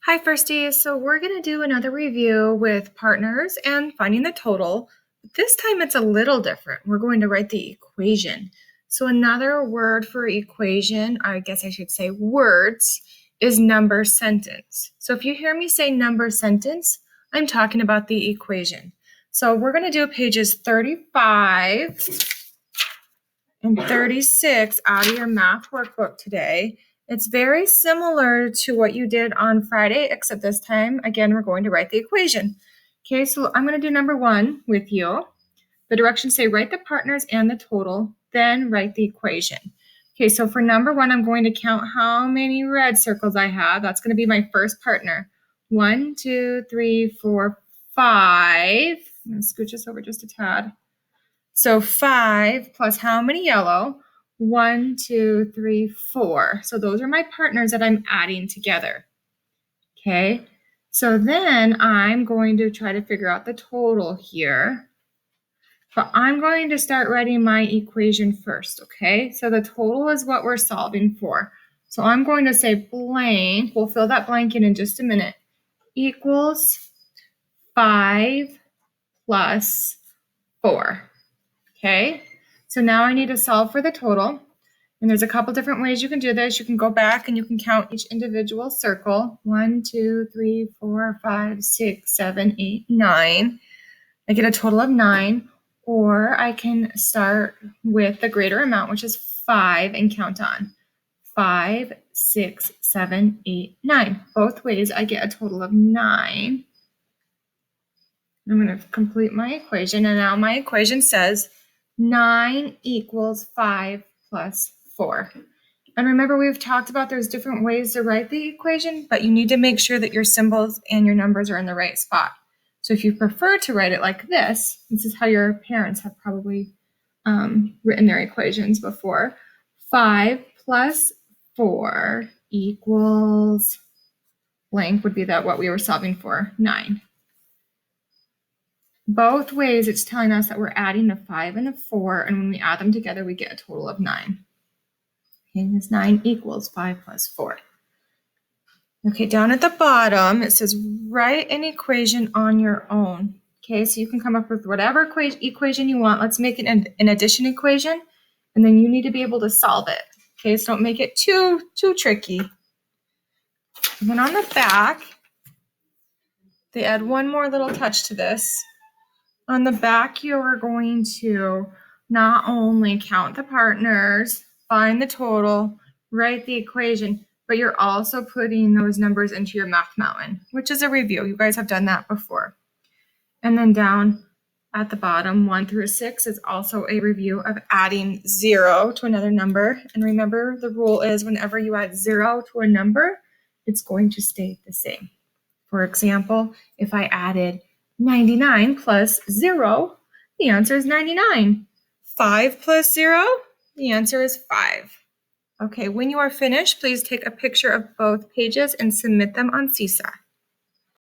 Hi, firsties. So we're going to do another review with partners and finding the total. This time it's a little different. We're going to write the equation. So another word for equation, I guess I should say words, is number sentence. So if you hear me say number sentence, I'm talking about the equation. So we're going to do pages 35 and 36 out of your math workbook today. It's very similar to what you did on Friday, except this time, again, we're going to write the equation. Okay, so I'm going to do number 1 with you. The directions say write the partners and the total, then write the equation. Okay, so for number 1, I'm going to count how many red circles I have. That's going to be my first partner. 1, 2, 3, 4, 5. I'm going to scooch this over just a tad. So 5 plus how many yellow? 1, 2, 3, 4. So those are my partners that I'm adding together. Okay, so then I'm going to try to figure out the total here. But I'm going to start writing my equation first, okay? So the total is what we're solving for. So I'm going to say blank, we'll fill that blank in just a minute, equals 5 plus 4. Okay, so now I need to solve for the total. And there's a couple different ways you can do this. You can go back and you can count each individual circle. 1, 2, 3, 4, 5, 6, 7, 8, 9. I get a total of 9. Or I can start with the greater amount, which is 5, and count on. 5, 6, 7, 8, 9. Both ways I get a total of 9. I'm going to complete my equation. And now my equation says 9 equals 5 plus 4. And remember, we've talked about there's different ways to write the equation, but you need to make sure that your symbols and your numbers are in the right spot. So if you prefer to write it like this is how your parents have probably written their equations before. 5 plus 4 equals blank would be that what we were solving for, 9. Both ways, it's telling us that we're adding the 5 and the 4, and when we add them together, we get a total of 9. Okay, this 9 equals 5 plus 4. Okay, down at the bottom, it says write an equation on your own. Okay, so you can come up with whatever equation you want. Let's make it an addition equation, and then you need to be able to solve it. Okay, so don't make it too tricky. And then on the back, they add one more little touch to this. On the back, you're going to not only count the partners, find the total, write the equation, but you're also putting those numbers into your Math Mountain, which is a review. You guys have done that before. And then down at the bottom, 1 through 6 is also a review of adding 0 to another number. And remember, the rule is whenever you add 0 to a number, it's going to stay the same. For example, if I added 99 plus 0, the answer is 99. 5 plus 0, the answer is 5. Okay, when you are finished, please take a picture of both pages and submit them on Seesaw.